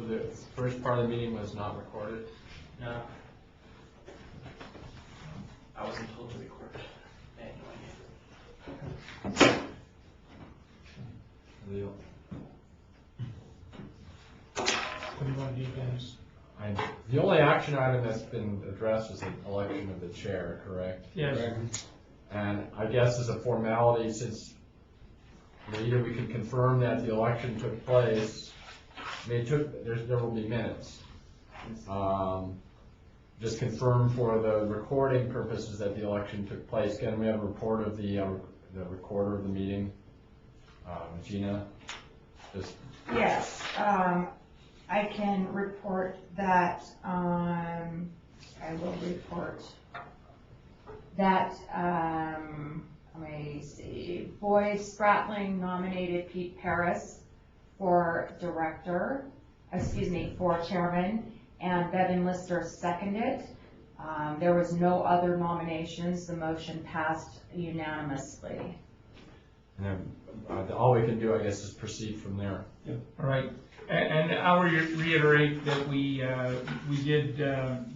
So the first part of the meeting was not recorded? No. I wasn't told to record it. I had no idea. Leo. What do you want to do, Dennis? The only action item that's been addressed is the election of the chair, correct? Yes. Correct. And I guess as a formality, since either we can confirm that the election took place, I mean, there will be minutes. Just confirm for the recording purposes that the election took place. Can we have a report of the recorder of the meeting? Gina? Yes, I can report that, I will report that, let me see, Boyd Spratling nominated Pete Paris for for chairman, and Bevan Lister seconded. There was no other nominations. The motion passed unanimously. And then all we can do, I guess, is proceed from there. Yep. All right. And I'll reiterate that we did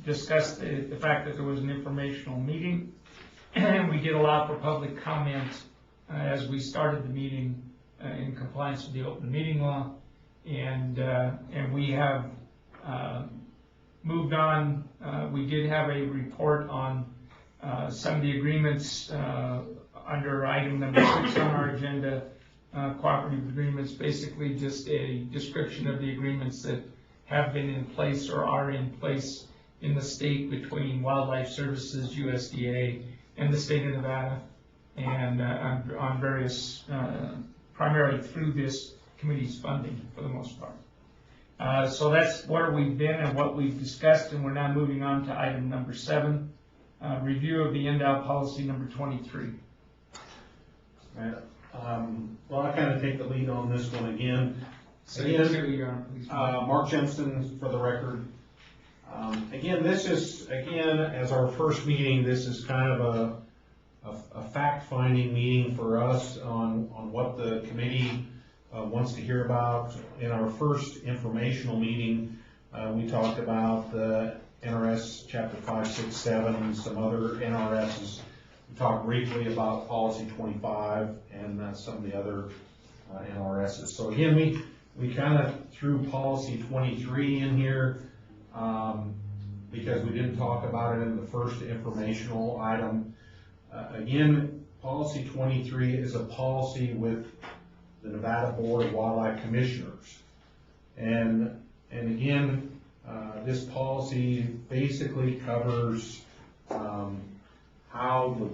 discuss the fact that there was an informational meeting, and we did allow for public comment as we started the meeting in compliance with the open meeting law, and we have moved on. We did have a report on some of the agreements under item number 6 on our agenda. Cooperative agreements, basically just a description of the agreements that have been in place or are in place in the state between Wildlife Services, USDA, and the state of Nevada, and on various, primarily through this committee's funding for the most part. So that's where we've been and what we've discussed, and we're now moving on to item number 7, review of the NDOW policy number 23. Right. Well, I kind of take the lead on this one again. Mark Jensen for the record. Again, this is, as our first meeting, this is kind of a fact-finding meeting for us on what the committee wants to hear about. In our first informational meeting, we talked about the NRS Chapter 567 and some other NRSs. We talked briefly about Policy 25 and some of the other NRSs. So again, we kind of threw Policy 23 in here because we didn't talk about it in the first informational item. Again, Policy 23 is a policy with the Nevada Board of Wildlife Commissioners. And again, this policy basically covers how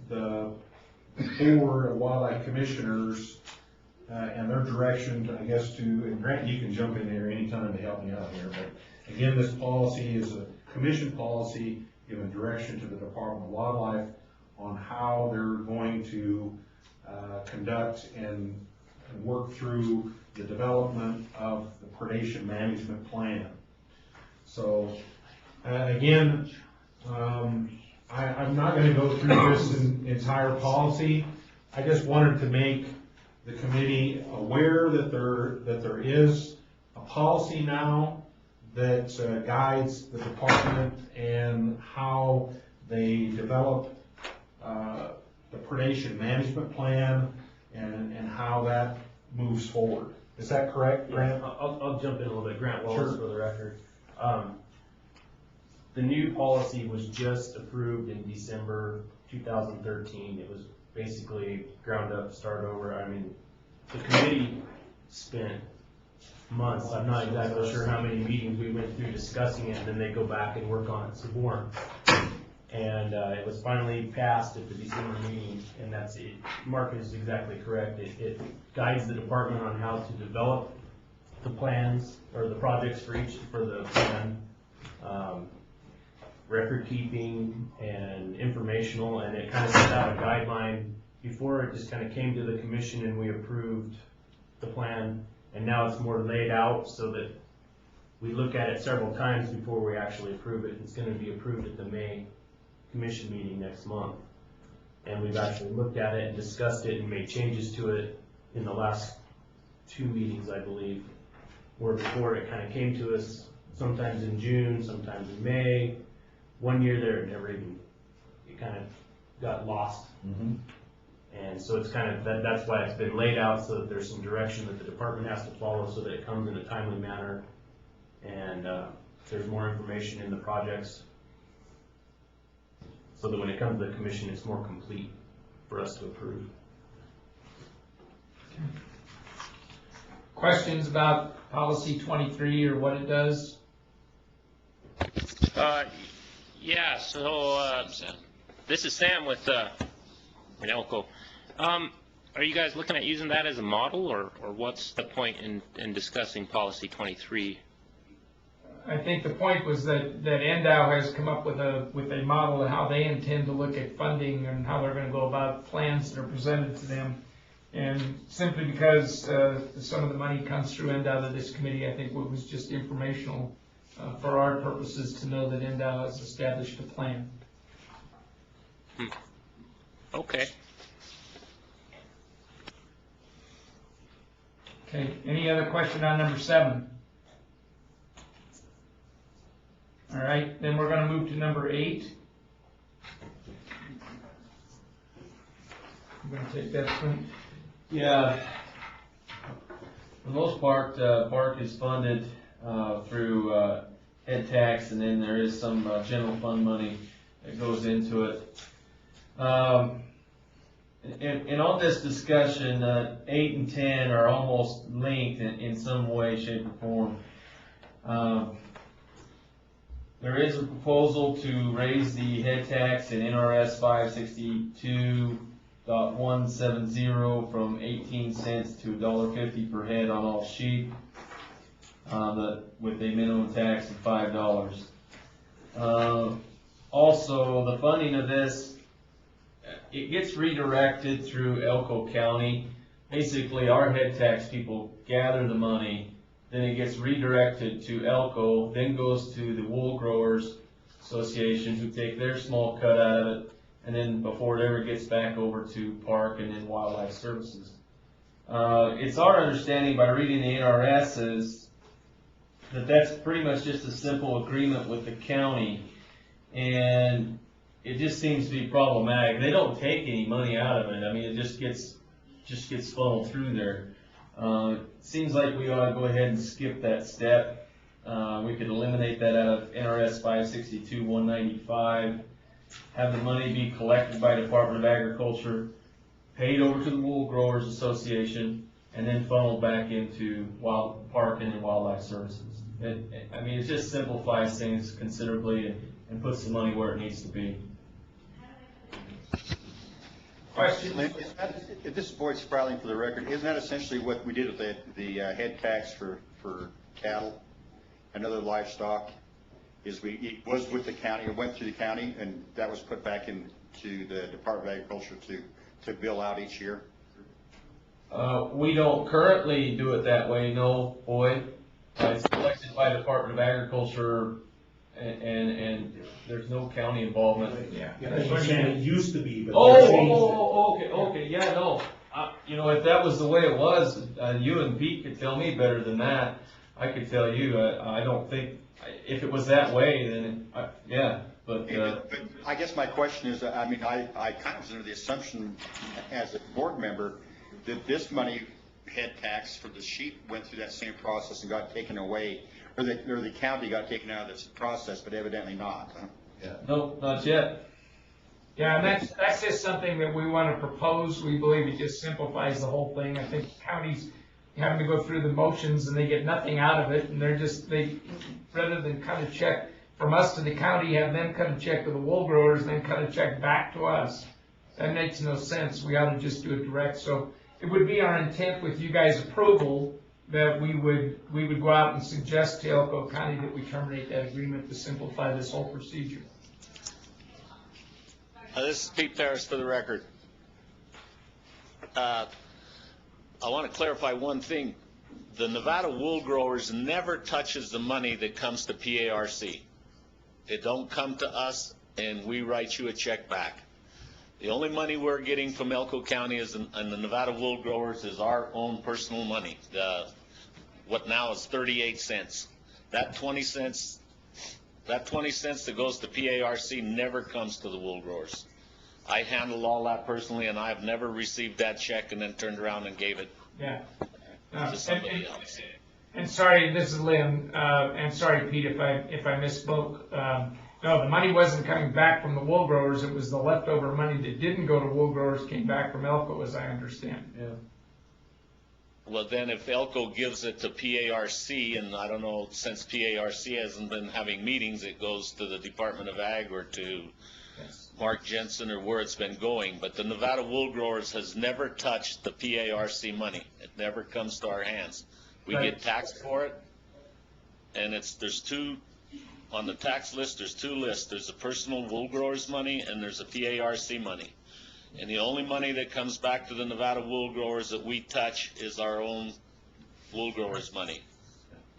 the Board of Wildlife Commissioners and their direction, I guess, and Grant, you can jump in there anytime to help me out here, but again, this policy is a commission policy giving direction to the Department of Wildlife on how they're going to conduct and work through the development of the predation management plan. So again, I'm not going to go through this entire policy. I just wanted to make the committee aware that there is a policy now that guides the department and how they develop the predation management plan and how that moves forward. Is that correct, Grant? I'll jump in a little bit. Grant Wallace, Sure. for the record. The new policy was just approved in December 2013. It was basically ground up, start over. I mean, the committee spent months. I'm not exactly sure how many meetings we went through discussing it, and then they go back and work on it some more. And it was finally passed at the December meeting, and that's it. Mark is exactly correct. It guides the department on how to develop the plans or the projects for the plan, record keeping and informational, and it kind of set out a guideline. Before, it just kind of came to the commission and we approved the plan, and now it's more laid out so that we look at it several times before we actually approve it. It's going to be approved at the May commission meeting next month, and we've actually looked at it and discussed it and made changes to it in the last 2 meetings, I believe. where before it kind of came to us sometimes in June, sometimes in May. One year there, it never even, it kind of got lost. And so it's kind of, that's why it's been laid out, so that there's some direction that the department has to follow, so that it comes in a timely manner, and there's more information in the projects, so that when it comes to the commission, it's more complete for us to approve. Questions about policy 23 or what it does? Yeah, so this is Sam with Elko. Are you guys looking at using that as a model, or what's the point in discussing policy 23? I think the point was that NDOW has come up with a model of how they intend to look at funding and how they're going to go about plans that are presented to them. And simply because some of the money comes through NDOW to this committee, I think it was just informational for our purposes to know that NDOW has established a plan. Okay. Okay, any other question on number 7? All right, then we're going to move to number 8. I'm going to take that one. Yeah, for the most part, PARC is funded through head tax, and then there is some general fund money that goes into it. And on this discussion, 8 and 10 are almost linked in some way, shape, or form. There is a proposal to raise the head tax in NRS 562.170 from 18 cents to $1.50 per head on all sheep, with a minimum tax of $5. Also, the funding of this, it gets redirected through Elko County. Basically, our head tax people gather the money, then it gets redirected to Elko, then goes to the Wool Growers Association, who take their small cut out of it, and then before it ever gets back over to PARC and then Wildlife Services. It's our understanding by reading the NRSs that that's pretty much just a simple agreement with the county, and it just seems to be problematic. They don't take any money out of it. I mean, it just gets funneled through there. Seems like we ought to go ahead and skip that step. We could eliminate that out of NRS 562.195, have the money be collected by Department of Agriculture, paid over to the Wool Growers Association, and then funneled back into PARC and Wildlife Services. I mean, it just simplifies things considerably and puts the money where it needs to be. Question? This is Boyd Sprouting for the record. Isn't that essentially what we did with the head tax for cattle and other livestock? It was with the county, it went through the county, and that was put back into the Department of Agriculture to bill out each year? We don't currently do it that way, no, Boyd. It's collected by Department of Agriculture, and there's no county involvement. Yeah. That's what I'm saying, it used to be, but they changed it. Okay, yeah, no. If that was the way it was, you and Pete could tell me better than that. I could tell you, I don't think, if it was that way, then, yeah, but. But I guess my question is, I mean, I kind of was under the assumption as a board member that this money, head tax for the sheep, went through that same process and got taken away, or the county got taken out of this process, but evidently not. Huh? Yeah. No, not yet. Yeah, and that's just something that we want to propose. We believe it just simplifies the whole thing. I think counties having to go through the motions and they get nothing out of it, and they rather than cut a check from us to the county, have them cut a check to the wool growers, and then cut a check back to us. That makes no sense. We ought to just do it direct. So it would be our intent with you guys' approval that we would go out and suggest to Elko County that we terminate that agreement to simplify this whole procedure. This is Pete Paris for the record. I want to clarify one thing. The Nevada Wool Growers never touches the money that comes to PARC. It don't come to us, and we write you a check back. The only money we're getting from Elko County and the Nevada Wool Growers is our own personal money. what now is 38 cents. That 20 cents that goes to PARC never comes to the wool growers. I handle all that personally, and I've never received that check and then turned around and gave it Yeah. to somebody else. And sorry, this is Lynn, and sorry, Pete, if I misspoke. No, the money wasn't coming back from the wool growers, it was the leftover money that didn't go to wool growers came back from Elko, as I understand. Yeah. Well, then if Elko gives it to PARC, and I don't know, since PARC hasn't been having meetings, it goes to the Department of Ag or to Yes. Mark Jensen or where it's been going, but the Nevada Wool Growers has never touched the PARC money. It never comes to our hands. We Right. get taxed for it, and there's two, on the tax list, there's two lists. There's the personal wool growers money and there's a PARC money. And the only money that comes back to the Nevada wool growers that we touch is our own wool growers money.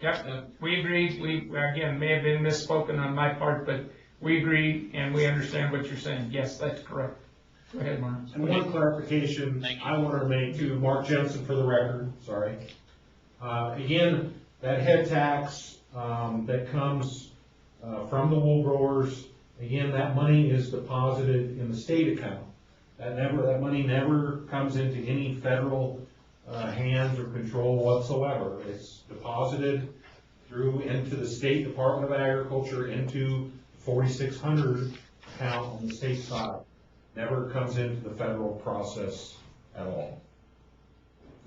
Yep, we agree, again, may have been misspoken on my part, but we agree and we understand what you're saying. Yes, that's correct. Go ahead, Mark. And one clarification Thank you. I wanted to make to Mark Jensen for the record, sorry. Again, that head tax, that comes, from the wool growers, again, that money is deposited in the state account. That money never comes into any federal, hands or control whatsoever. It's deposited into the State Department of Agriculture, into 4600 account on the state side. Never comes into the federal process at all.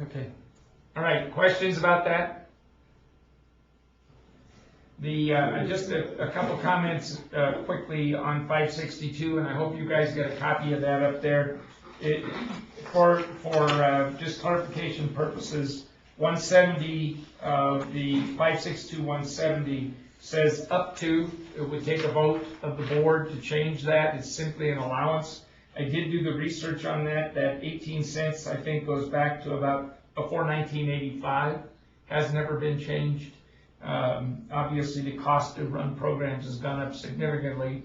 Okay. All right, questions about that? Just a couple comments quickly on 562, and I hope you guys get a copy of that up there. For just clarification purposes, 170, the 562-170 says up to. It would take a vote of the board to change that. It's simply an allowance. I did do the research on that. That 18 cents, I think, goes back to about before 1985. Has never been changed. Obviously, the cost to run programs has gone up significantly.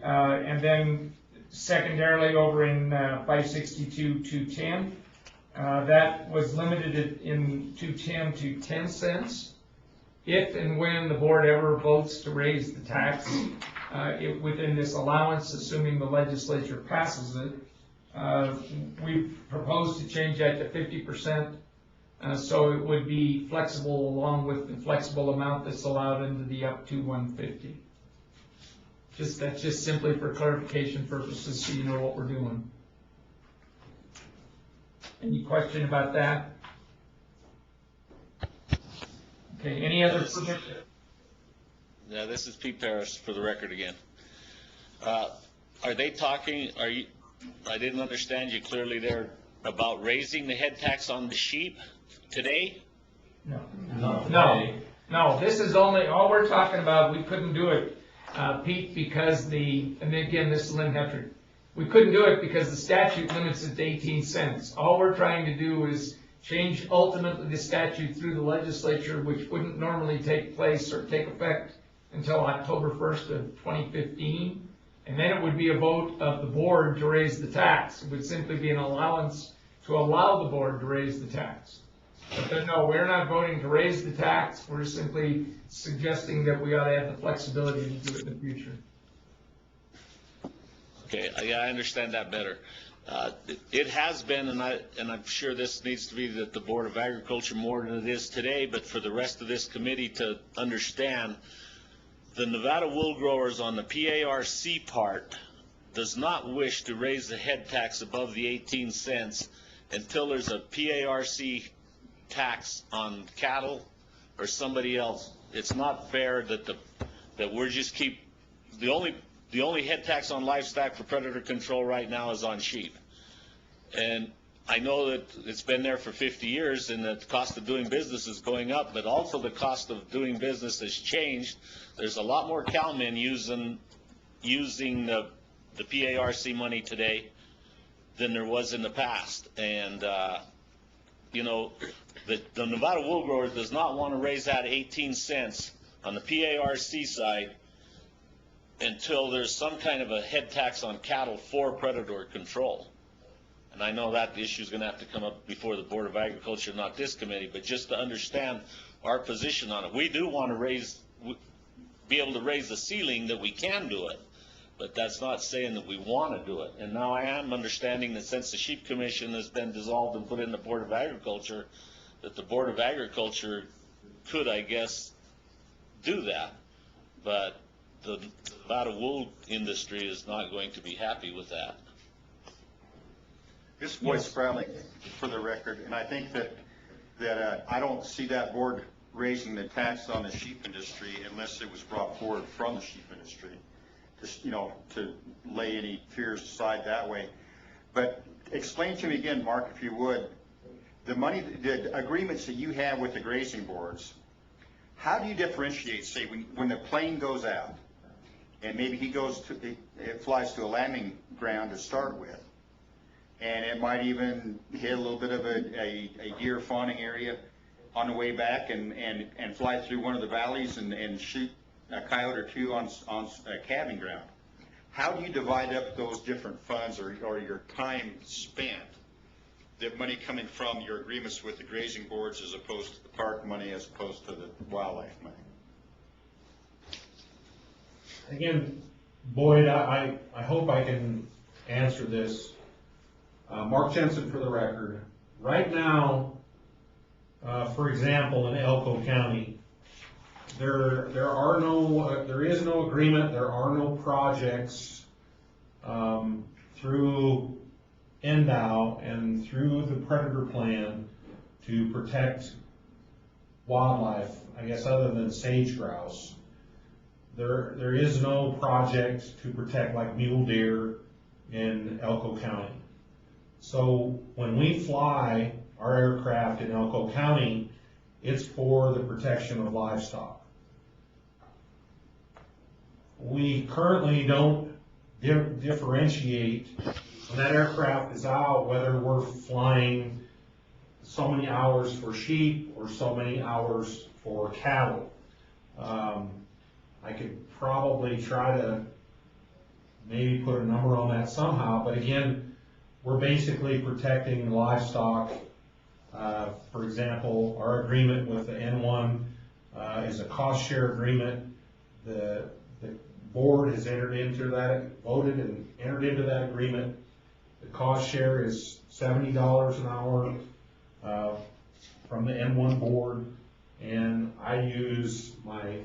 And then secondarily, over in 562-210, that was limited in 210 to 10 cents. If and when the board ever votes to raise the tax within this allowance, assuming the legislature passes it, we propose to change that to 50%. So it would be flexible along with the flexible amount that's allowed into the up to 150. That's just simply for clarification purposes, so you know what we're doing. Any question about that? Okay, any other? Yeah, this is Pete Parrish for the record again. Are they talking, I didn't understand you clearly there about raising the head tax on the sheep today? No, this is all we're talking about, we couldn't do it, Pete, because and again, this is Lynn Hetrick, we couldn't do it because the statute limits it to 18 cents. All we're trying to do is change ultimately the statute through the legislature, which wouldn't normally take place or take effect until October 1st of 2015. And then it would be a vote of the board to raise the tax. It would simply be an allowance to allow the board to raise the tax. But no, we're not voting to raise the tax. We're simply suggesting that we ought to have the flexibility to do it in the future. Okay, yeah, I understand that better. It has been, and I'm sure this needs to be that the Board of Agriculture more than it is today, but for the rest of this committee to understand, the Nevada wool growers on the PARC part does not wish to raise the head tax above the 18 cents until there's a PARC tax on cattle or somebody else. It's not fair that we're just the only head tax on livestock for predator control right now is on sheep. And I know that it's been there for 50 years and the cost of doing business is going up, but also the cost of doing business has changed. There's a lot more cowmen using the PARC money today than there was in the past. And, you know, the Nevada wool grower does not want to raise that 18 cents on the PARC side until there's some kind of a head tax on cattle for predator control. And I know that issue is going to have to come up before the Board of Agriculture, not this committee, but just to understand our position on it. We do want to be able to raise the ceiling that we can do it, but that's not saying that we want to do it. And now I am understanding that since the Sheep Commission has been dissolved and put in the Board of Agriculture, that the Board of Agriculture could, I guess, do that. But the Nevada wool industry is not going to be happy with that. This voice Sprouting for the record, and I think that I don't see that board raising the tax on the sheep industry unless it was brought forward from the sheep industry, just, you know, to lay any fears aside that way. But explain to me again, Mark, if you would, the agreements that you have with the grazing boards, how do you differentiate, say, when the plane goes out, and maybe it flies to a landing ground to start with, and it might even hit a little bit of a deer fawning area on the way back and fly through one of the valleys and shoot a coyote or two on a calving ground. How do you divide up those different funds or your time spent, the money coming from your agreements with the grazing boards as opposed to the park money as opposed to the wildlife money? Again, Boyd, I hope I can answer this. Mark Jensen for the record. Right now, for example, in Elko County, there is no agreement, there are no projects through NDOW and through the predator plan to protect wildlife, I guess, other than sage grouse. There is no project to protect like mule deer in Elko County. So when we fly our aircraft in Elko County, it's for the protection of livestock. We currently don't differentiate when that aircraft is out whether we're flying so many hours for sheep or so many hours for cattle. I could probably try to maybe put a number on that somehow, but again, we're basically protecting livestock. For example, our agreement with the N1 is a cost share agreement. The board has voted and entered into that agreement. The cost share is $70 an hour from the N1 board, and I use my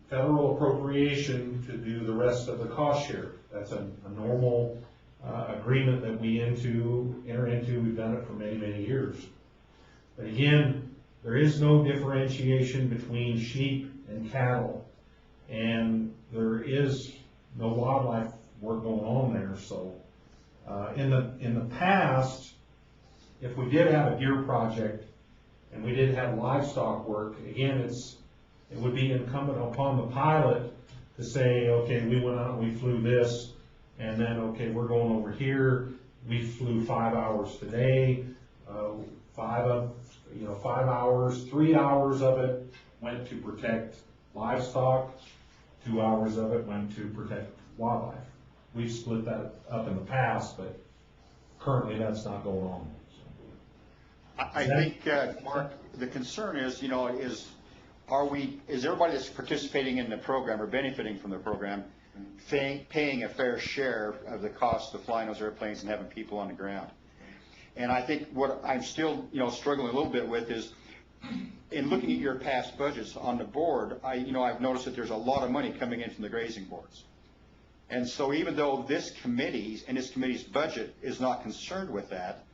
federal appropriation to do the rest of the cost share. That's a normal agreement that we enter into. We've done it for many, many years. But again, there is no differentiation between sheep and cattle, and there is no wildlife work going on there. So in the past, if we did have a deer project and we did have livestock work, again, it would be incumbent upon the pilot to say, okay, we went out and we flew this, and then, okay, we're going over here. We flew 5 hours today. 5 hours, 3 hours of it went to protect livestock. 2 hours of it went to protect wildlife. We've split that up in the past, but currently that's not going on. So. I think, Mark, the concern is, is everybody that's participating in the program or benefiting from the program paying a fair share of the cost of flying those airplanes and having people on the ground? And I think what I'm still, struggling a little bit with is, in looking at your past budgets on the board, I've noticed that there's a lot of money coming in from the grazing boards. And so even though this committee's budget is not concerned with that,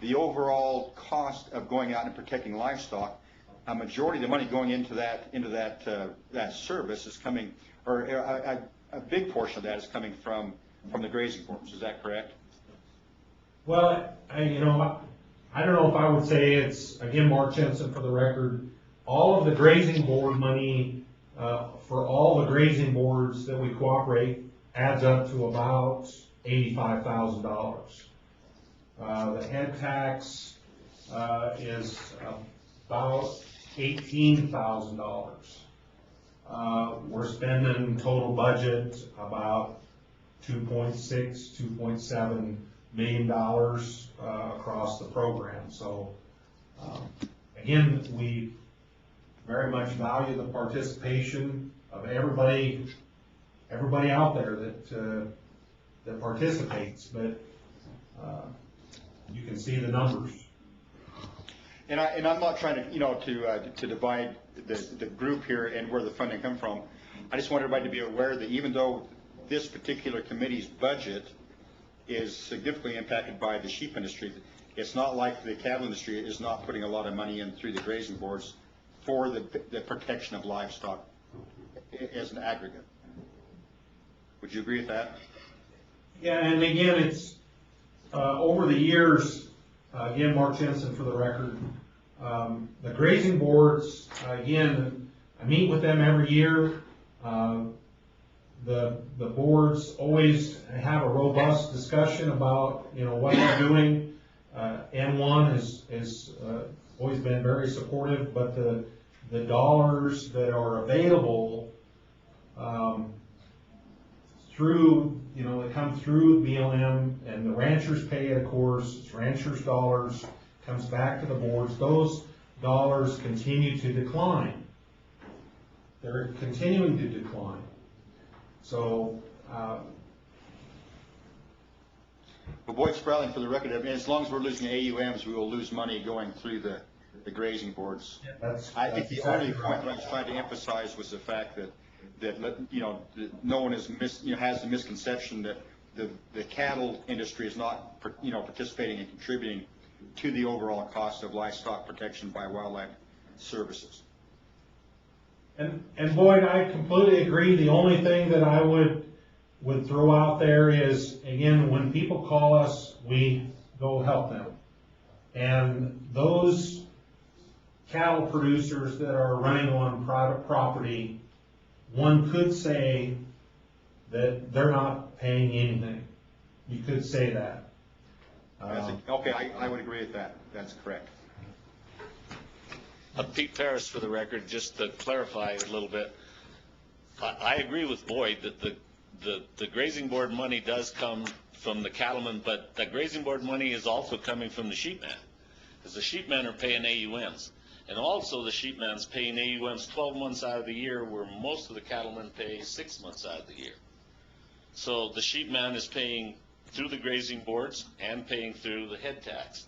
the overall cost of going out and protecting livestock, a majority of the money going into that service is coming, or a big portion of that is coming from the grazing boards. Is that correct? Well, I don't know if I would say it's, again, Mark Jensen for the record, all of the grazing board money for all the grazing boards that we cooperate adds up to about $85,000. The head tax is about $18,000. We're spending total budget about $2.6, $2.7 million across the program. So again, very much value the participation of everybody out there that participates, but you can see the numbers. And I'm not trying to, to divide the group here and where the funding come from. I just want everybody to be aware that even though this particular committee's budget is significantly impacted by the sheep industry, it's not like the cattle industry is not putting a lot of money in through the grazing boards for the protection of livestock as an aggregate. Would you agree with that? Yeah, and again, it's over the years, again, Mark Jensen for the record, the grazing boards, again, I meet with them every year. The boards always have a robust discussion about, what they're doing. N1 has always been very supportive, but the dollars that are available through, they come through BLM, and the ranchers pay it, of course. It's ranchers' dollars, comes back to the boards. Those dollars continue to decline. They're continuing to decline. So, But Boyd Sprouting, for the record, I mean, as long as we're losing AUMs, we will lose money going through the grazing boards. I think the only point I was trying to emphasize was the fact that no one has the misconception that the cattle industry is not participating and contributing to the overall cost of livestock protection by wildlife services. And Boyd, I completely agree. The only thing that I would throw out there is, again, when people call us, we go help them. And those cattle producers that are running on private property, one could say that they're not paying anything. You could say that. Okay, I would agree with that. That's correct. Pete Ferris, for the record, just to clarify a little bit, I agree with Boyd that the grazing board money does come from the cattlemen, but the grazing board money is also coming from the sheepman, because the sheepmen are paying AUMs. And also the sheepman's paying AUMs 12 months out of the year, where most of the cattlemen pay 6 months out of the year. So the sheepman is paying through the grazing boards and paying through the head tax.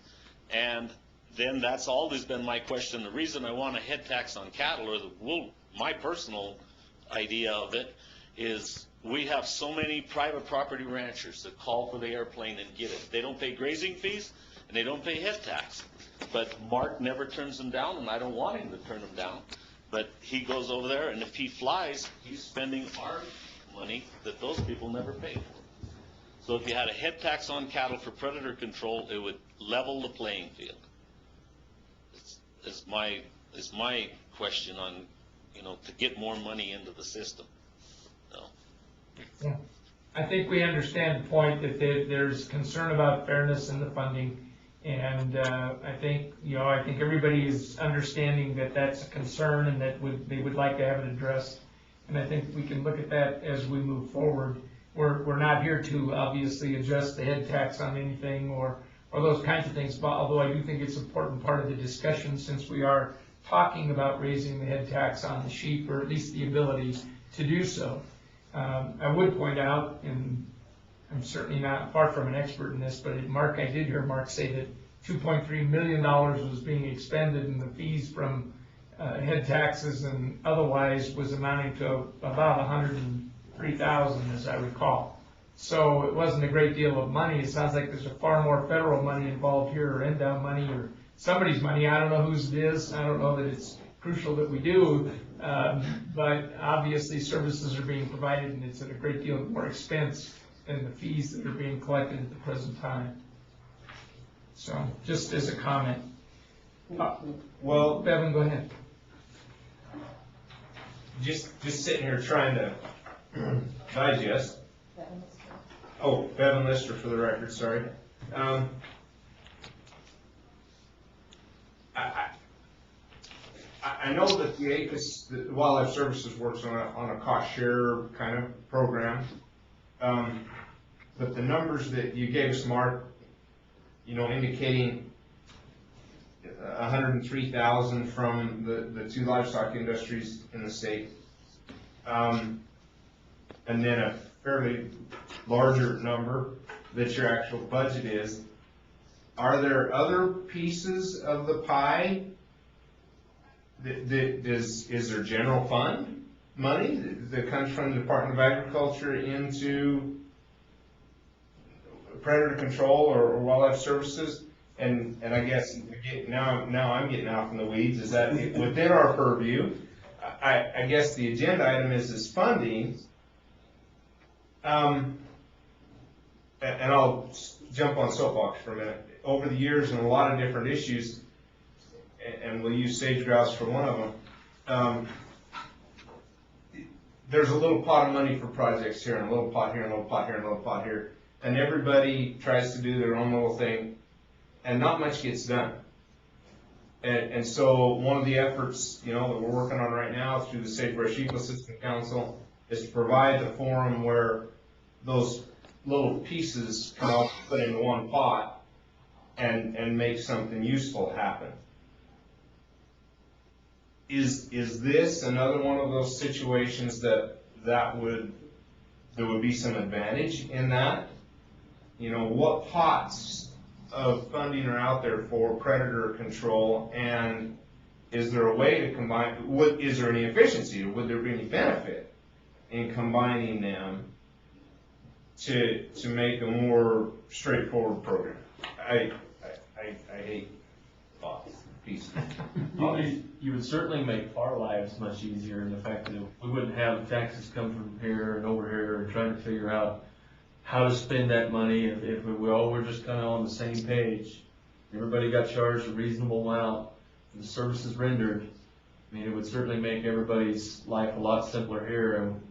And then that's always been my question. The reason I want a head tax on cattle, or the wool, my personal idea of it, is we have so many private property ranchers that call for the airplane and get it. They don't pay grazing fees and they don't pay head tax. But Mark never turns them down, and I don't want him to turn them down. But he goes over there, and if he flies, he's spending our money that those people never pay for. So if you had a head tax on cattle for predator control, it would level the playing field. Is my question on, to get more money into the system. No. Yeah. I think we understand the point that there's concern about fairness in the funding. And I think everybody is understanding that that's a concern, and that they would like to have it addressed. And I think we can look at that as we move forward. We're not here to obviously adjust the head tax on anything or those kinds of things, but although I do think it's an important part of the discussion, since we are talking about raising the head tax on the sheep, or at least the ability to do so. I would point out, and I'm certainly not far from an expert in this, but I did hear Mark say that $2.3 million was being expended, and the fees from head taxes and otherwise was amounting to about $103,000, as I recall. So it wasn't a great deal of money. It sounds like there's far more federal money involved here, or NDOW money, or somebody's money. I don't know whose it is. I don't know that it's crucial that we do, but obviously services are being provided, and it's at a great deal more expense than the fees that are being collected at the present time. So, just as a comment. Well, Bevan, go ahead. just sitting here trying to digest. Oh, Bevan Lister, for the record, sorry. I know that the APHIS, the Wildlife Services, works on a cost share kind of program, but the numbers that you gave us, Mark, indicating 103,000 from the two livestock industries in the state. And then a fairly larger number that your actual budget is. Are there other pieces of the pie? Is there general fund money that comes from the Department of Agriculture into predator control or wildlife services? And I guess now I'm getting out from the weeds. Is that within our purview? I guess the agenda item is funding. And I'll jump on soapbox for a minute. Over the years and a lot of different issues, and we'll use sage grouse for one of them, there's a little pot of money for projects here, and a little pot here, and a little pot here, and a little pot here. And everybody tries to do their own little thing, and not much gets done. And so one of the efforts, that we're working on right now through the Sagebrush Ecosystem Council is to provide the forum where those little pieces can all put into one pot and make something useful happen. Is this another one of those situations that there would be some advantage in that? What pots of funding are out there for predator control, and is there a way to combine, is there any efficiency, or would there be any benefit in combining them to make a more straightforward program? I hate thoughts, pieces. You would certainly make our lives much easier in the fact that we wouldn't have taxes come from here and over here and trying to figure out how to spend that money. If we all were just kind of on the same page, everybody got charged a reasonable amount for the services rendered. I mean, it would certainly make everybody's life a lot simpler here, and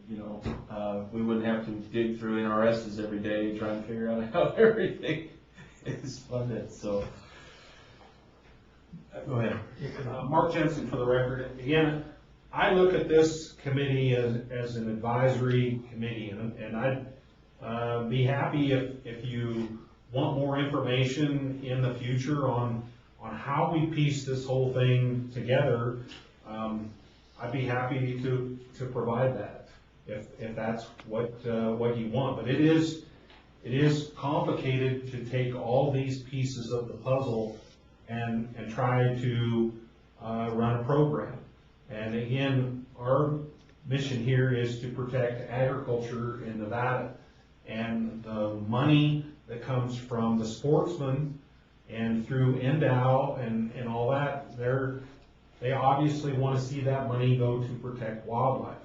we wouldn't have to dig through NRSs every day trying to figure out how everything is funded. So, go ahead. Mark Jensen for the record. Again, I look at this committee as an advisory committee, and I'd be happy if you want more information in the future on how we piece this whole thing together. I'd be happy to provide that if that's what you want. But it is complicated to take all these pieces of the puzzle and try to run a program. And again, our mission here is to protect agriculture in Nevada. And the money that comes from the sportsmen and through NDOW and all that, they obviously want to see that money go to protect wildlife.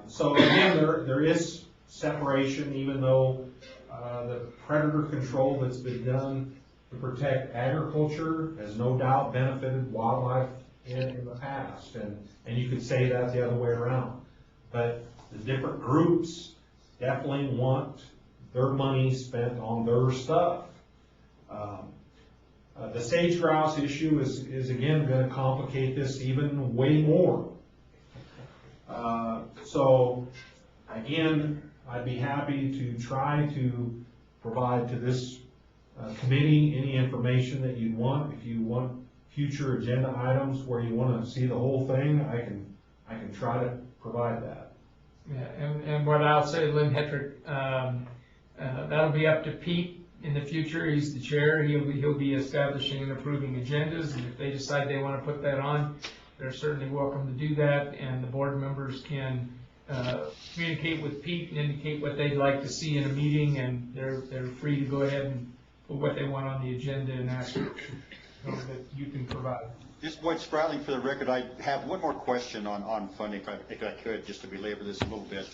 So again, there is separation, even though the predator control that's been done to protect agriculture has no doubt benefited wildlife in the past, and you could say that the other way around. But the different groups definitely want their money spent on their stuff. The sage grouse issue is again going to complicate this even way more. So again, I'd be happy to try to provide to this committee any information that you want. If you want future agenda items where you want to see the whole thing, I can try to provide that. Yeah, and what I'll say, Lynn Hetrick, that'll be up to Pete in the future. He's the chair. He'll be establishing and approving agendas, and if they decide they want to put that on, they're certainly welcome to do that, and the board members can communicate with Pete and indicate what they'd like to see in a meeting, and they're free to go ahead and put what they want on the agenda and ask that you can provide. Just Boyd Sprouting for the record, I have one more question on funding, if I could, just to belabor this a little bit.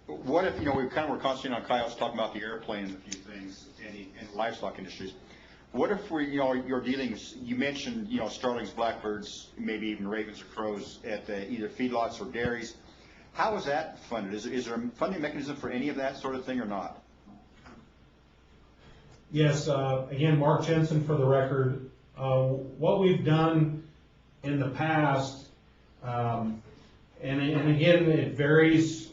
What if, we kind of were concentrating on coyotes, talking about the airplane and a few things in livestock industries. What if you're dealing, you mentioned, starlings, blackbirds, maybe even ravens or crows at either feedlots or dairies. How is that funded? Is there a funding mechanism for any of that sort of thing or not? Yes, again, Mark Jensen for the record. What we've done in the past, and again, it varies,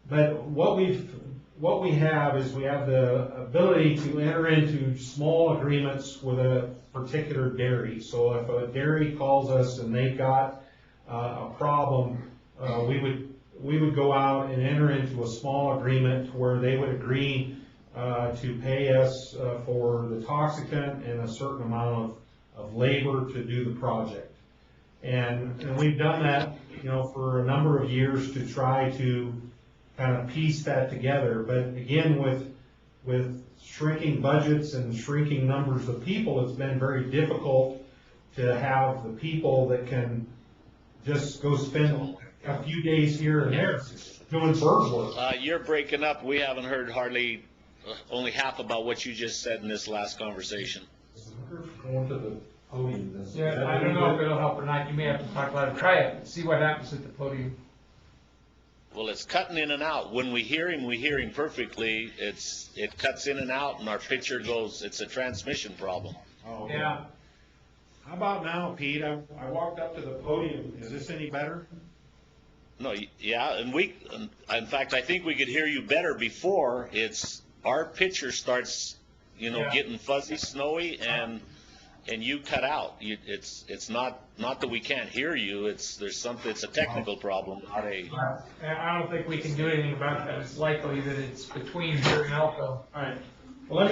but what we've what we have is we have the ability to enter into small agreements with a particular dairy. So if a dairy calls us and they've got a problem, we would go out and enter into a small agreement where they would agree to pay us for the toxicant and a certain amount of labor to do the project. And we've done that, for a number of years to try to kind of piece that together. But again, with shrinking budgets and shrinking numbers of people, it's been very difficult to have the people that can just go spend a few days here and there doing bird work. You're breaking up. We haven't heard hardly, only half about what you just said in this last conversation. Going to the podium. Yeah, I don't know if it'll help or not. You may have to talk louder. Try it. See what happens at the podium. Well, it's cutting in and out. When we hear him perfectly. It cuts in and out, and our picture goes, it's a transmission problem. Oh, okay. Yeah. How about now, Pete? I walked up to the podium. Is this any better? No, yeah, and in fact, I think we could hear you better before our picture starts, Yeah. getting fuzzy, snowy, and you cut out. It's not that we can't hear you. It's a technical problem, not a. I don't think we can do anything about that. It's likely that it's between here and Elko. All right. Well,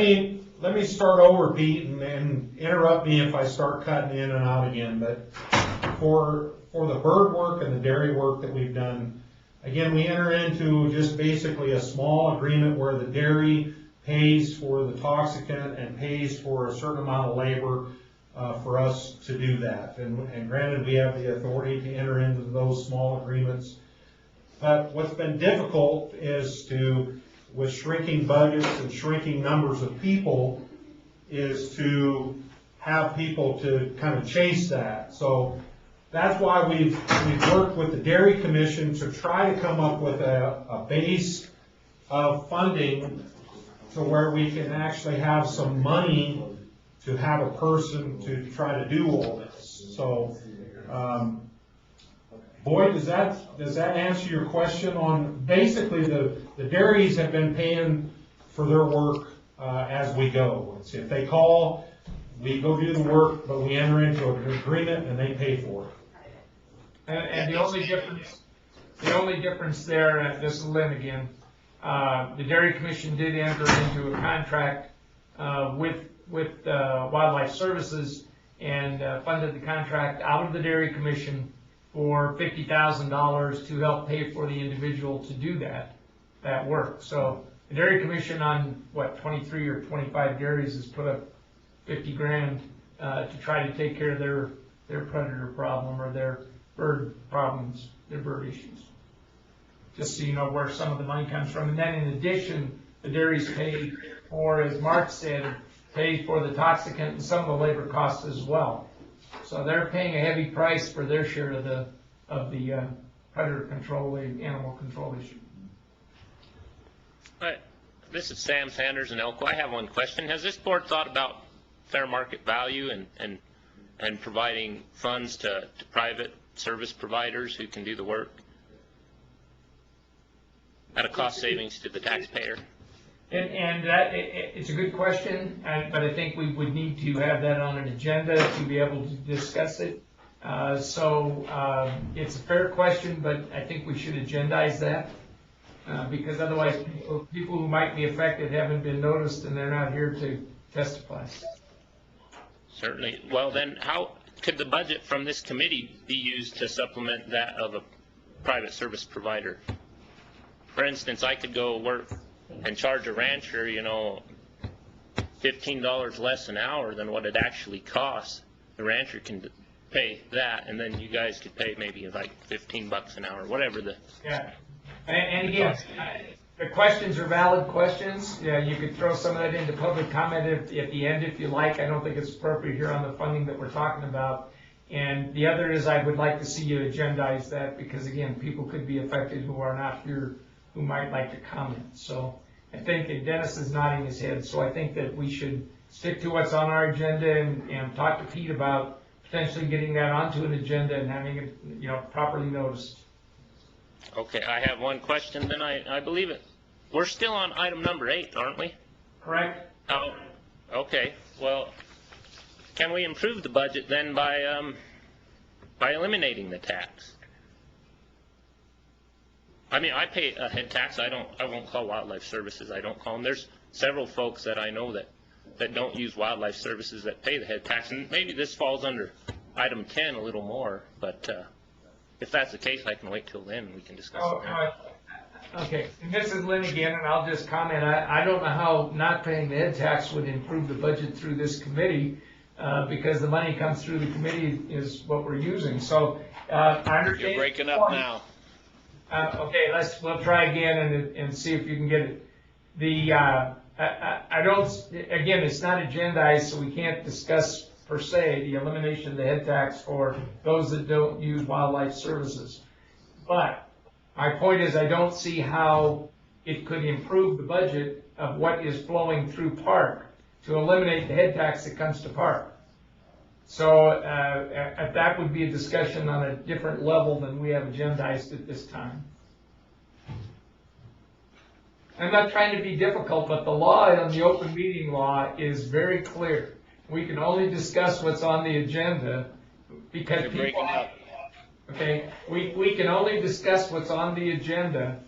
let me start over, Pete, and interrupt me if I start cutting in and out again. But for the bird work and the dairy work that we've done, again, we enter into just basically a small agreement where the dairy pays for the toxicant and pays for a certain amount of labor for us to do that. And granted, we have the authority to enter into those small agreements. But what's been difficult is with shrinking budgets and shrinking numbers of people, is to have people to kind of chase that. So that's why we've worked with the Dairy Commission to try to come up with a base of funding to where we can actually have some money to have a person to try to do all this. So, Boyd, does that answer your question on, basically the dairies have been paying for their work as we go. If they call, we go do the work, but we enter into an agreement and they pay for it. And the only difference there, this is Lynn again, the Dairy Commission did enter into a contract with Wildlife Services and funded the contract out of the Dairy Commission for $50,000 to help pay for the individual to do that work. So the Dairy Commission on 23 or 25 dairies has put up 50 grand to try to take care of their predator problem or their bird problems, their bird issues. Just so you know where some of the money comes from. And then in addition, the dairies pay for, as Mark said, pay for the toxicant and some of the labor costs as well. So they're paying a heavy price for their share of the predator control, the animal control issue. All right. This is Sam Sanders in Elko. I have one question. Has this board thought about fair market value and providing funds to private service providers who can do the work at a cost savings to the taxpayer? And it's a good question, but I think we would need to have that on an agenda to be able to discuss it. So it's a fair question, but I think we should agendize that because otherwise people who might be affected haven't been noticed and they're not here to testify. Certainly. Well, then how could the budget from this committee be used to supplement that of a private service provider? For instance, I could go work and charge a rancher, $15 less an hour than what it actually costs. The rancher can pay that, and then you guys could pay maybe like $15 an hour, whatever the. Yeah, and again, the questions are valid questions. Yeah, you could throw some of that into public comment at the end if you like. I don't think it's appropriate here on the funding that we're talking about. And the other is I would like to see you agendize that because again, people could be affected who are not here who might like to comment. So I think, and Dennis is nodding his head, so I think that we should stick to what's on our agenda and talk to Pete about potentially getting that onto an agenda and having it, properly noticed. Okay, I have one question then, I believe it. We're still on item number 8, aren't we? correct? Oh, okay. Well, can we improve the budget then by eliminating the tax? I mean, I pay a head tax. I won't call wildlife services. I don't call them. There's several folks that I know that don't use wildlife services that pay the head tax, and maybe this falls under item 10 a little more, but if that's the case, I can wait till then and we can discuss it then. Okay, and this is Lynn again, and I'll just comment, I don't know how not paying the head tax would improve the budget through this committee, because the money comes through the committee is what we're using, so, I understand. You're breaking up now. Okay, we'll try again and see if you can get it. I don't, again, it's not agendized, so we can't discuss per se the elimination of the head tax for those that don't use wildlife services. But my point is, I don't see how it could improve the budget of what is flowing through PARC to eliminate the head tax that comes to PARC. So that would be a discussion on a different level than we have agendized at this time. I'm not trying to be difficult, but the law on the open meeting law is very clear. We can only discuss what's on the agenda because You're breaking up. Okay, we can only discuss what's on the agenda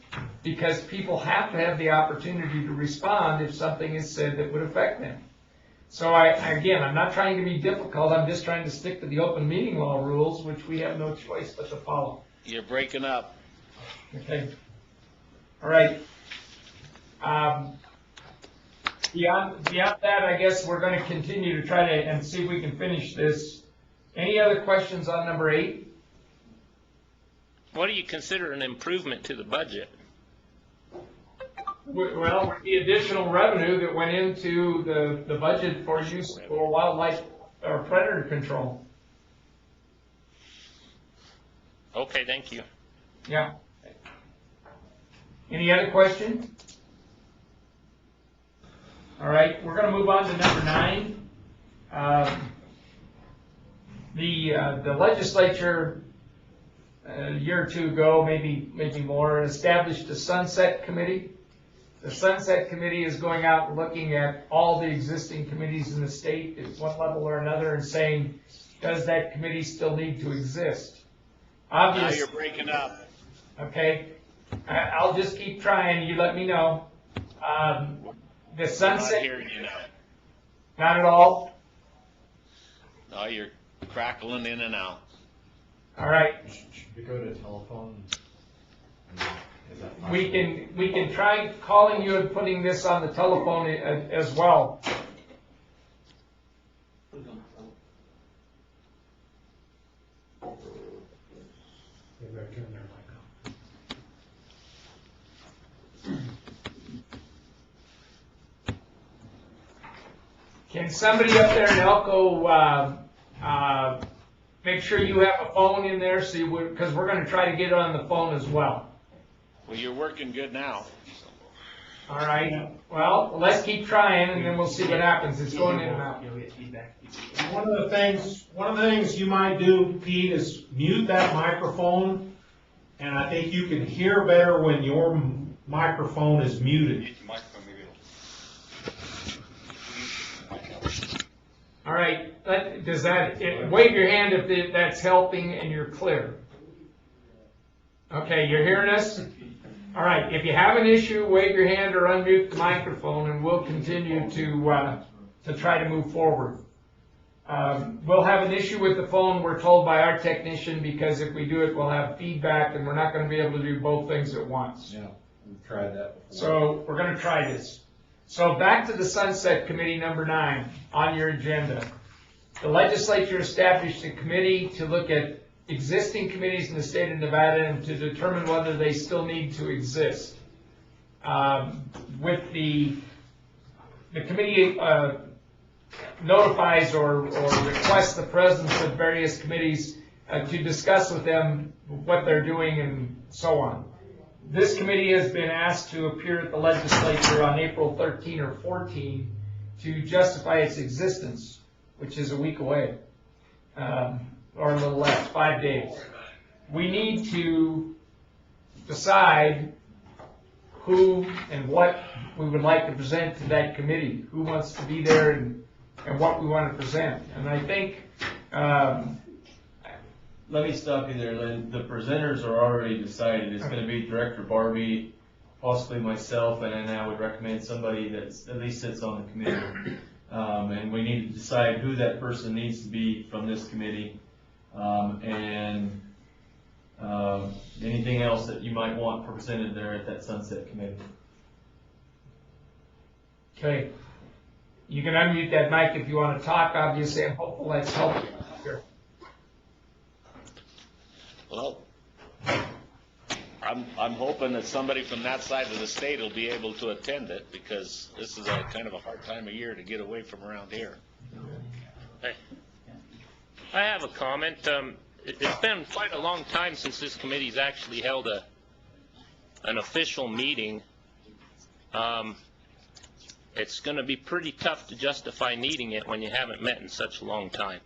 because people have to have the opportunity to respond if something is said that would affect them. So again, I'm not trying to be difficult, I'm just trying to stick to the open meeting law rules, which we have no choice but to follow. You're breaking up. Okay. All right. Beyond that, I guess we're going to continue to try to and see if we can finish this. Any other questions on number 8? What do you consider an improvement to the budget? Well, the additional revenue that went into the budget for use for wildlife or predator control. Okay, thank you. Yeah. Any other question? All right, we're going to move on to number 9. The legislature a year or two ago, maybe more, established a sunset committee. The sunset committee is going out and looking at all the existing committees in the state at one level or another and saying, does that committee still need to exist? Now you're breaking up. Okay, I'll just keep trying, you let me know. The sunset. I'm not hearing you now. Not at all? No, you're crackling in and out. All right. Should we go to telephone? Is that possible? We can try calling you and putting this on the telephone as well. Can somebody up there in Elko make sure you have a phone in there, so you would, because we're going to try to get it on the phone as well. Well, you're working good now. All right. Well, let's keep trying, and then we'll see what happens. It's going in and out. One of the things you might do, Pete, is mute that microphone, and I think you can hear better when your microphone is muted. All right. Does that wave your hand if that's helping and you're clear? Okay, you're hearing us? All right. If you have an issue, wave your hand or unmute the microphone, and we'll continue to try to move forward. We'll have an issue with the phone, we're told by our technician, because if we do it, we'll have feedback, and we're not going to be able to do both things at once. Yeah, we've tried that before. So we're going to try this. So back to the Sunset Committee, number 9 on your agenda. The legislature established a committee to look at existing committees in the state of Nevada and to determine whether they still need to exist. With the committee notifies or requests the presence of various committees to discuss with them what they're doing and so on. This committee has been asked to appear at the legislature on April 13 or 14 to justify its existence, which is a week away, or a little less, 5 days. We need to decide who and what we would like to present to that committee, who wants to be there and what we want to present. And I think, Let me stop you there, Lynn. The presenters are already decided. It's gonna be Director Barbie, possibly myself, and then I would recommend somebody that's at least sits on the committee. And we need to decide who that person needs to be from this committee. And anything else that you might want presented there at that sunset committee. okay, you can unmute that mic if you want to talk. Obviously, I'm hopeful that's helpful. Sure. Well, I'm hoping that somebody from that side of the state will be able to attend it, because this is a kind of a hard time of year to get away from around here. I have a comment. It's been quite a long time since this committee's actually held an official meeting. It's going to be pretty tough to justify needing it when you haven't met in such a long time.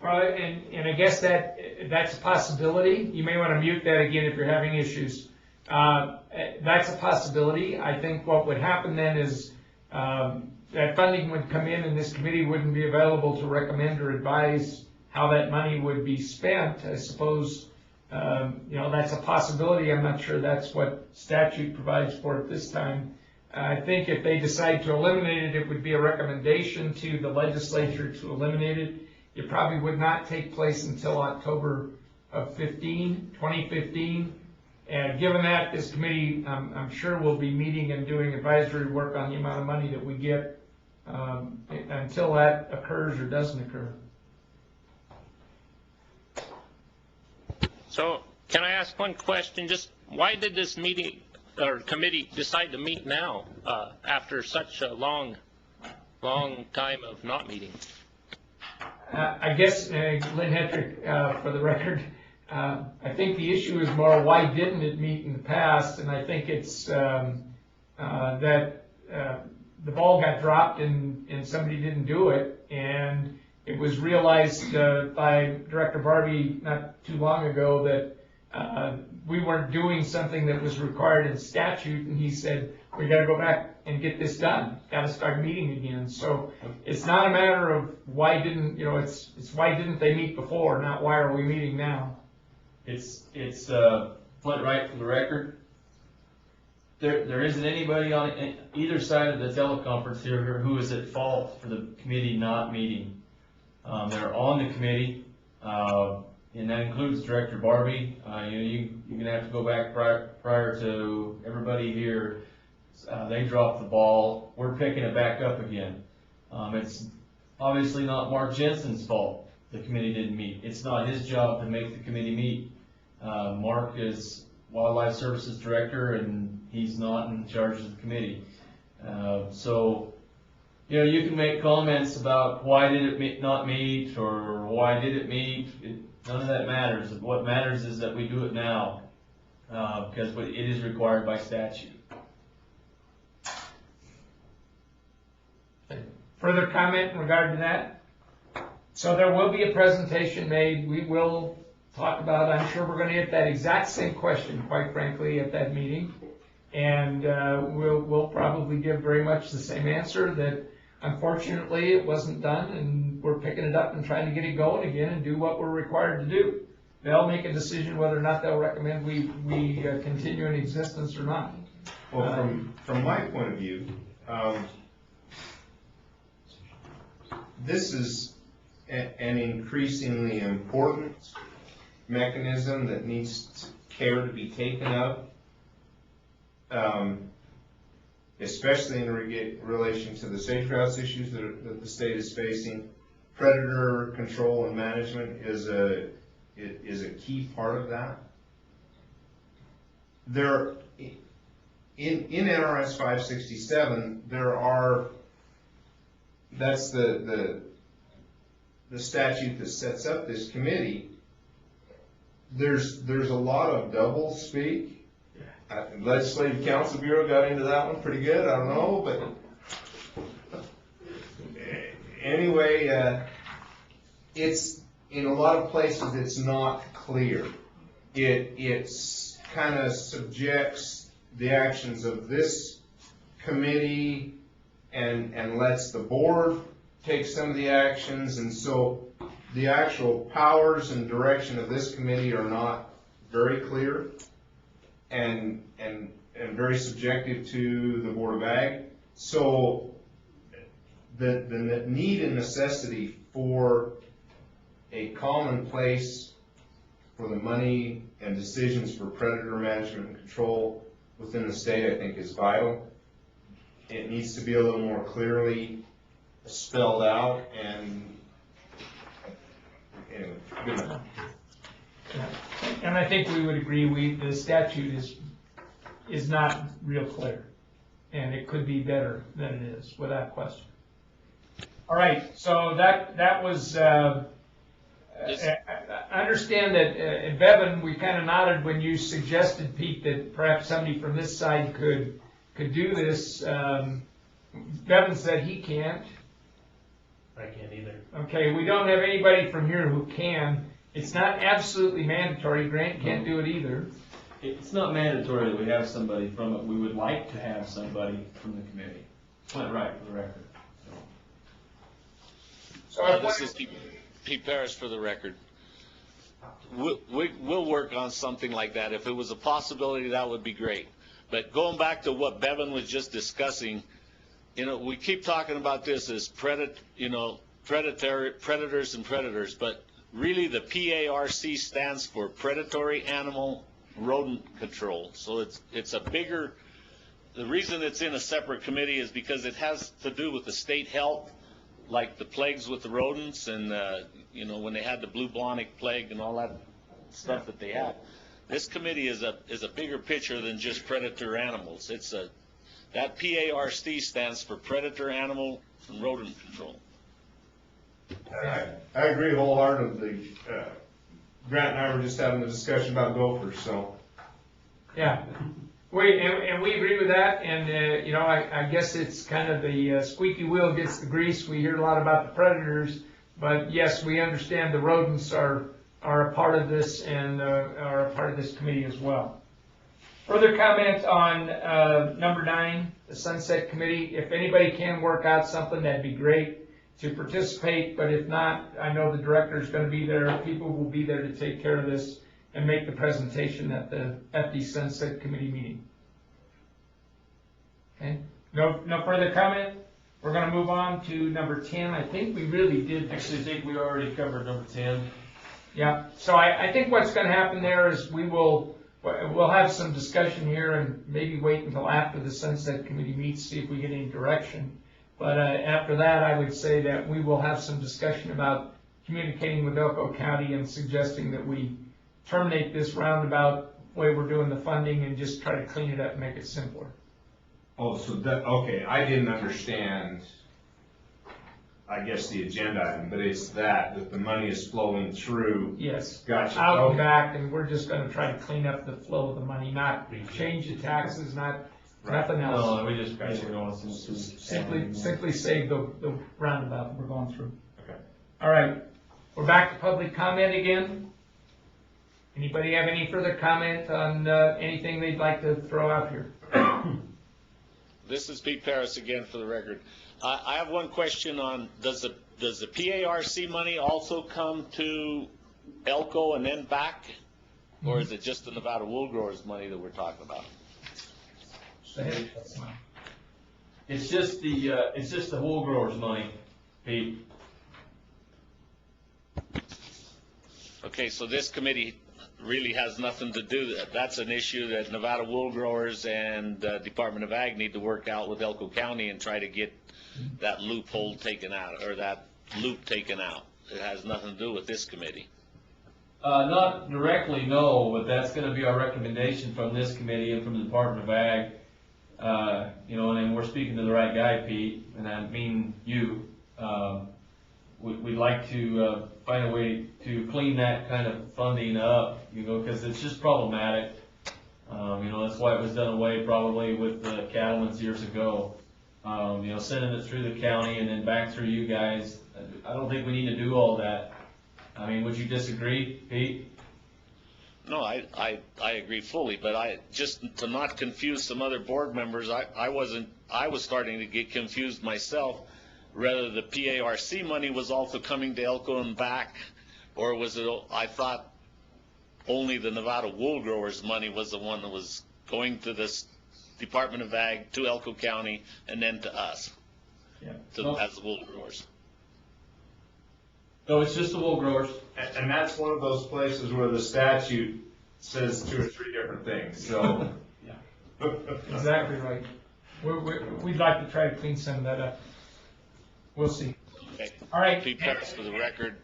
And I guess that's a possibility. You may want to mute that again if you're having issues. That's a possibility. I think what would happen then is that funding would come in and this committee wouldn't be available to recommend or advise how that money would be spent. I suppose, that's a possibility. I'm not sure that's what statute provides for at this time. I think if they decide to eliminate it, it would be a recommendation to the legislature to eliminate it. It probably would not take place until October of 2015. And given that, this committee, I'm sure will be meeting and doing advisory work on the amount of money that we get until that occurs or doesn't occur. So, can I ask one question? Just why did this meeting or committee decide to meet now after such a long time of not meeting? I guess, Lynn Hetrick, for the record, I think the issue is more why didn't it meet in the past, and I think it's that the ball got dropped and somebody didn't do it, and it was realized by Director Barbie not too long ago that we weren't doing something that was required in statute, and he said, we got to go back and get this done. Got to start meeting again. So it's not a matter of why didn't, it's why didn't they meet before, not why are we meeting now. It's Flint Wright for the record. There isn't anybody on either side of the teleconference here who is at fault for the committee not meeting. They're on the committee, and that includes Director Barbie. You're going to have to go back prior to everybody here. They dropped the ball. We're picking it back up again. It's obviously not Mark Jensen's fault the committee didn't meet. It's not his job to make the committee meet. Mark is Wildlife Services Director, and he's not in charge of the committee. So, you can make comments about why did it not meet or why did it meet. None of that matters. What matters is that we do it now because it is required by statute. Further comment in regard to that? So there will be a presentation made. We will talk about, I'm sure we're going to get that exact same question, quite frankly, at that meeting. And we'll probably give very much the same answer, that unfortunately it wasn't done and we're picking it up and trying to get it going again and do what we're required to do. They'll make a decision whether or not they'll recommend we continue in existence or not. Well, from my point of view, this is an increasingly important mechanism that needs care to be taken of, especially in relation to the safe routes issues that the state is facing. Predator control and management is a key part of that. There, in NRS 567, that's the statute that sets up this committee. There's a lot of double speak. Legislative Council Bureau got into that one pretty good. I don't know, but anyway, it's in a lot of places it's not clear. It's kind of subjects the actions of this committee and lets the board take some of the actions, and so the actual powers and direction of this committee are not very clear and very subjective to the Board of Ag. So the need and necessity for a common place for the money and decisions for predator management and control within the state, I think, is vital. It needs to be a little more clearly spelled out, and anyway, good enough. And I think we would agree, the statute is not real clear, and it could be better than it is, without question. All right, so that was, I understand that, Bevan, we kind of nodded when you suggested, Pete, that perhaps somebody from this side could do this. Bevan said he can't. I can't either. Okay, we don't have anybody from here who can. It's not absolutely mandatory. Grant can't do it either. It's not mandatory that we have somebody from it. We would like to have somebody from the committee. Went right for the record. So This is Pete Paris for the record. We'll work on something like that. If it was a possibility, that would be great. But going back to what Bevan was just discussing, we keep talking about this as predators and predators, but really the PARC stands for Predatory Animal Rodent Control. So it's a bigger, the reason it's in a separate committee is because it has to do with the state health, like the plagues with the rodents and, when they had the bubonic plague and all that stuff that they had. This committee is a bigger picture than just predator animals. That PARC stands for Predator Animal and Rodent Control. I agree wholeheartedly. Grant and I were just having a discussion about gophers, so. Yeah, we agree with that, and I guess it's kind of the squeaky wheel gets the grease. We hear a lot about the predators, but yes, we understand the rodents are a part of this and are a part of this committee as well. Further comment on number 9, the Sunset Committee. If anybody can work out something, that'd be great to participate, but if not, I know the director is going to be there. People will be there to take care of this and make the presentation at the Sunset Committee meeting. Okay, no further comment? We're going to move on to number 10. I think we really did. Actually, I think we already covered number 10. Yeah, so I think what's going to happen there is we'll have some discussion here and maybe wait until after the Sunset Committee meets, see if we get any direction. But after that, I would say that we will have some discussion about communicating with Elko County and suggesting that we terminate this roundabout way we're doing the funding and just try to clean it up and make it simpler. Oh, so okay, I didn't understand, I guess, the agenda item, but it's that the money is flowing through. Yes. Gotcha. Out Okay. and back, and we're just going to try to clean up the flow of the money, not change the taxes, nothing else. No, we just we're going Simply save the roundabout we're going through. Okay. All right, we're back to public comment again. Anybody have any further comment on anything they'd like to throw out here? This is Pete Paris again for the record. I have one question on, does the PARC money also come to Elko and then back? Or is it just the Nevada Wool Growers money that we're talking about? It's just the wool growers' money, Pete. Okay, so this committee really has nothing to do, that's an issue that Nevada Wool Growers and Department of Ag need to work out with Elko County and try to get that loophole taken out, or that loop taken out. It has nothing to do with this committee. Not directly, no, but that's gonna be our recommendation from this committee and from the Department of Ag. And then we're speaking to the right guy, Pete, and I mean you. We'd like to find a way to clean that kind of funding up, because it's just problematic. That's why it was done away probably with the cattlemen's years ago. Sending it through the county and then back through you guys. I don't think we need to do all that. I mean, would you disagree, Pete? No, I agree fully, but just to not confuse some other board members, I was starting to get confused myself, whether the PARC money was also coming to Elko and back, or was it, I thought only the Nevada wool growers money was the one that was going to this Department of Ag, to Elko County, and then to us, as the wool growers. No, it's just the wool growers. And that's one of those places where the statute says 2 or 3 different things, so. Exactly right. We'd like to try to clean some of that up. We'll see. Okay. All right. Pete Parks, for the record,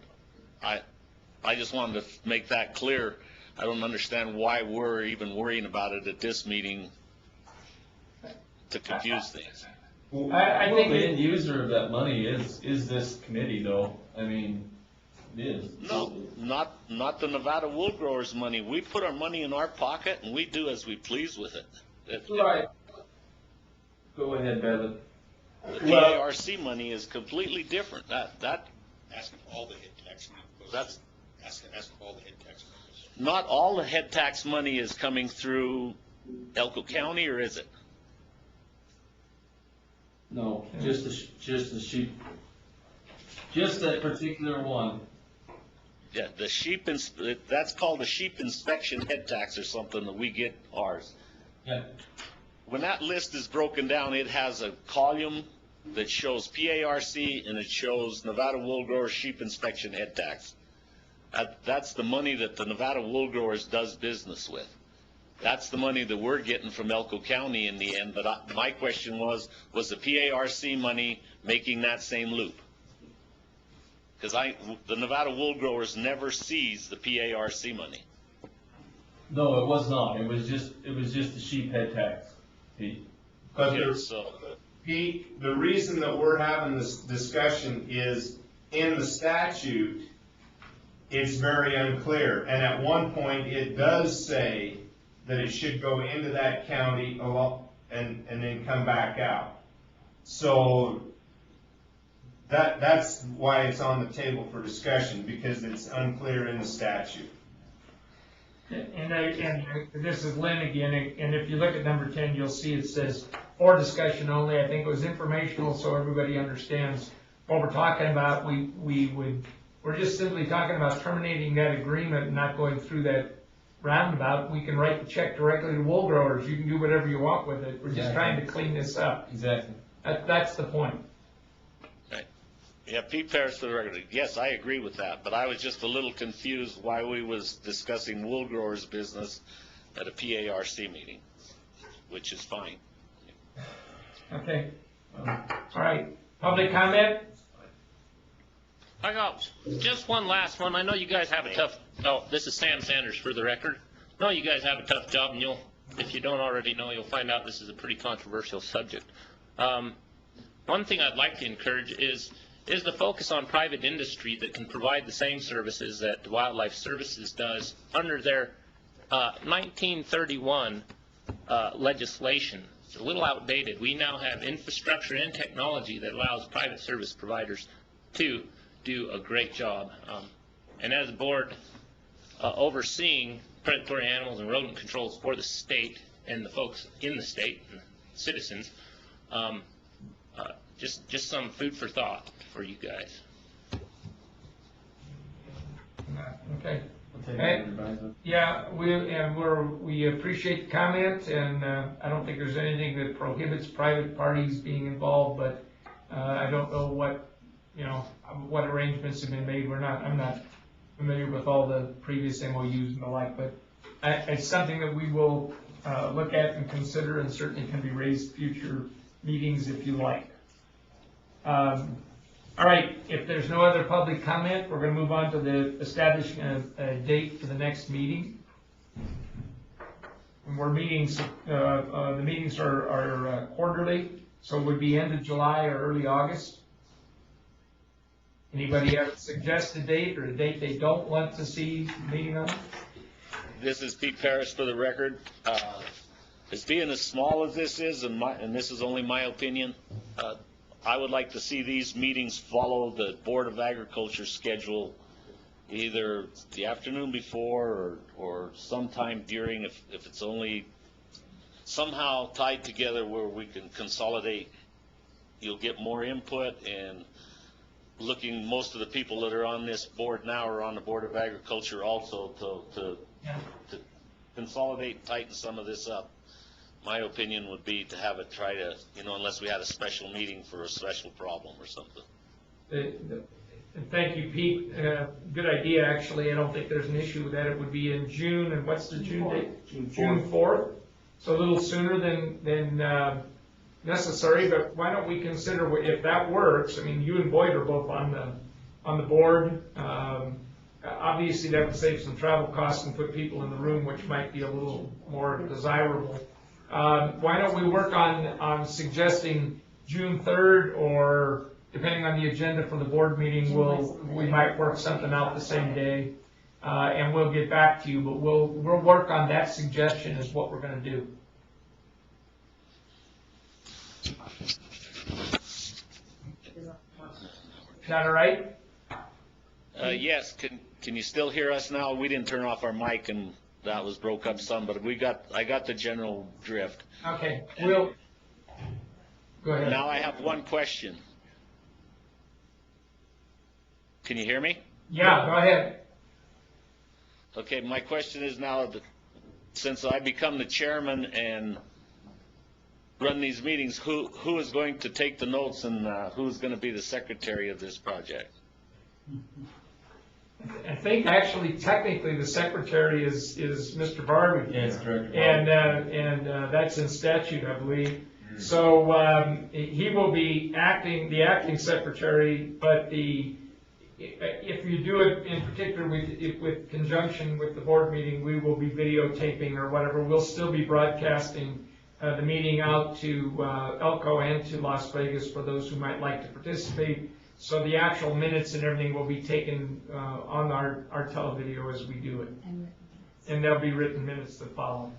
I just wanted to make that clear. I don't understand why we're even worrying about it at this meeting to confuse things. I think the end user of that money is this committee, though. I mean, it is. No, not the Nevada wool growers money. We put our money in our pocket and we do as we please with it. Right. Go ahead, Bevan. The PARC money is completely different. Ask all the head tax money. That's Ask all the head tax money. not all the head tax money is coming through Elko County, or is it? No, just the sheep. Just that particular one. Yeah, the sheep, that's called the sheep inspection head tax or something that we get ours. Yeah. When that list is broken down, it has a column that shows PARC and it shows Nevada wool growers sheep inspection head tax. That's the money that the Nevada wool growers does business with. That's the money that we're getting from Elko County in the end, but my question was the PARC money making that same loop? Because the Nevada wool growers never sees the PARC money. No, it was not. It was just the sheep head tax. Pete. But Okay, so Pete, the reason that we're having this discussion is in the statute, it's very unclear. And at one point, it does say that it should go into that county and then come back out. So that's why it's on the table for discussion, because it's unclear in the statute. And this is Lynn again, and if you look at number 10, you'll see it says, for discussion only. I think it was informational so everybody understands what we're talking about. We're just simply talking about terminating that agreement and not going through that roundabout. We can write the check directly to wool growers. You can do whatever you want with it. We're just trying to clean this up. Exactly. That's the point. yeah, Pete Parrish for the record. Yes, I agree with that, but I was just a little confused why we was discussing wool growers business at a PARC meeting, which is fine. Okay. All right. Public comment? I got just one last one. I know you guys have a tough, this is Sam Sanders for the record. I know you guys have a tough job, and if you don't already know, you'll find out this is a pretty controversial subject. One thing I'd like to encourage is the focus on private industry that can provide the same services that Wildlife Services does under their 1931 legislation. It's a little outdated. We now have infrastructure and technology that allows private service providers to do a great job. And as a board overseeing predatory animals and rodent controls for the state and the folks in the state and citizens, just some food for thought for you guys. Okay. Hey. Yeah, we appreciate the comment, and I don't think there's anything that prohibits private parties being involved, but I don't know what arrangements have been made. I'm not familiar with all the previous MOUs and the like, but it's something that we will look at and consider, and certainly can be raised future meetings if you like. All right, if there's no other public comment, we're going to move on to the establishing a date for the next meeting. And the meetings are quarterly, so it would be end of July or early August. Anybody have a suggested date or a date they don't want to see the meeting on? This is Pete Parrish for the record. As being as small as this is, and this is only my opinion, I would like to see these meetings follow the Board of Agriculture schedule either the afternoon before or sometime during, if it's only somehow tied together where we can consolidate, you'll get more input. And looking, most of the people that are on this board now are on the Board of Agriculture also to consolidate, tighten some of this up. My opinion would be to have it try to, unless we had a special meeting for a special problem or something. And thank you, Pete. Good idea, actually. I don't think there's an issue with that. It would be in June, and what's the June date? June 4th. So a little sooner than necessary, but why don't we consider, if that works, I mean, you and Boyd are both on the board. Obviously, that would save some travel costs and put people in the room, which might be a little more desirable. Why don't we work on suggesting June 3rd, or depending on the agenda for the board meeting, we might work something out the same day, and we'll get back to you, but we'll work on that suggestion is what we're gonna do. Is that all right? Yes, can you still hear us now? We didn't turn off our mic and that was broke up some, but I got the general drift. Okay, go ahead. Now I have one question. Can you hear me? Yeah, go ahead. Okay, my question is now that since I become the chairman and run these meetings, who is going to take the notes and who's going to be the secretary of this project? I think actually technically the secretary is Mr. Barbie. Yes, Director Barbie. And that's in statute, I believe. So he will be the acting secretary, but if you do it in particular with conjunction with the board meeting, we will be videotaping or whatever. We'll still be broadcasting the meeting out to Elko and to Las Vegas for those who might like to participate. So the actual minutes and everything will be taken on our televideo as we do it. And there'll be written minutes that follow.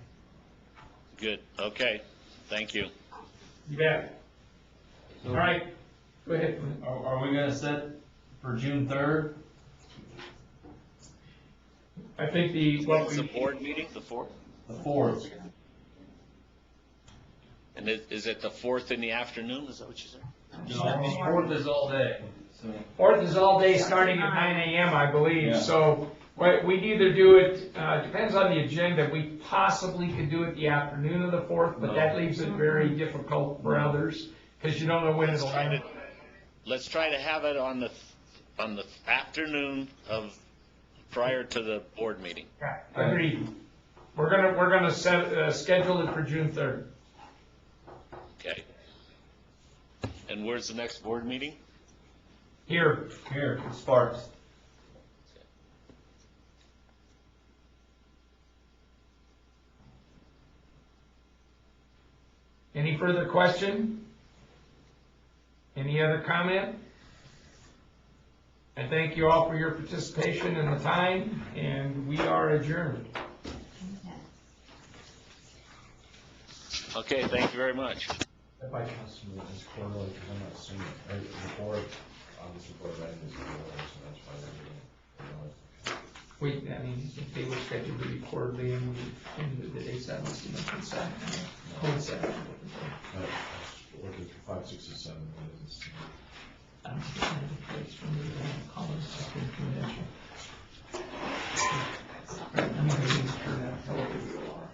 Good, okay, thank you. You bet. All right, go ahead. Are we gonna set for June 3rd? I think What's the board meeting, the 4th? The 4th. And is it the 4th in the afternoon, is that what you said? No, the 4th is all day. So 4th is all day starting at 9 a.m., I believe. Yeah. So we'd either do it, depends on the agenda. We possibly could do it the afternoon of the 4th, but that leaves it very difficult for others because you don't know when it'll end. Let's try to have it on the afternoon of prior to the board meeting. Yeah, agreed. We're gonna schedule it for June 3rd. Okay. And where's the next board meeting? Here. Sparks. Any further question? Any other comment? I thank you all for your participation and the time, and we are adjourned. Okay, thank you very much. If I can assume it's quarterly, because I'm not assuming, right, the board, obviously, board vetting is quarterly, so that's why they're doing it. I mean, if they were scheduled to be quarterly and the dates that must have been consent. Looking through 5, 6, and 7, but it's. I don't think I have a place for me to call it a second convention. I'm gonna just turn that television off.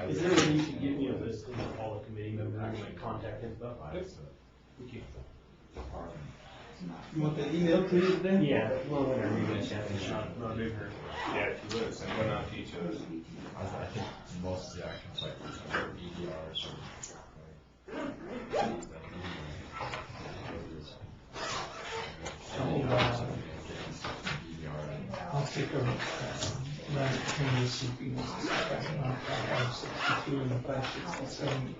Is there a way you can give me a list of all the committee members and like contact info? Thank you. You want the email to you then? Yeah, well, whenever you get a chance. Not a big hurry. Yeah, if you would, send one out to each of us. I think most of the action cycles are EDRs I'll take a run between the CPs, 562 and 567.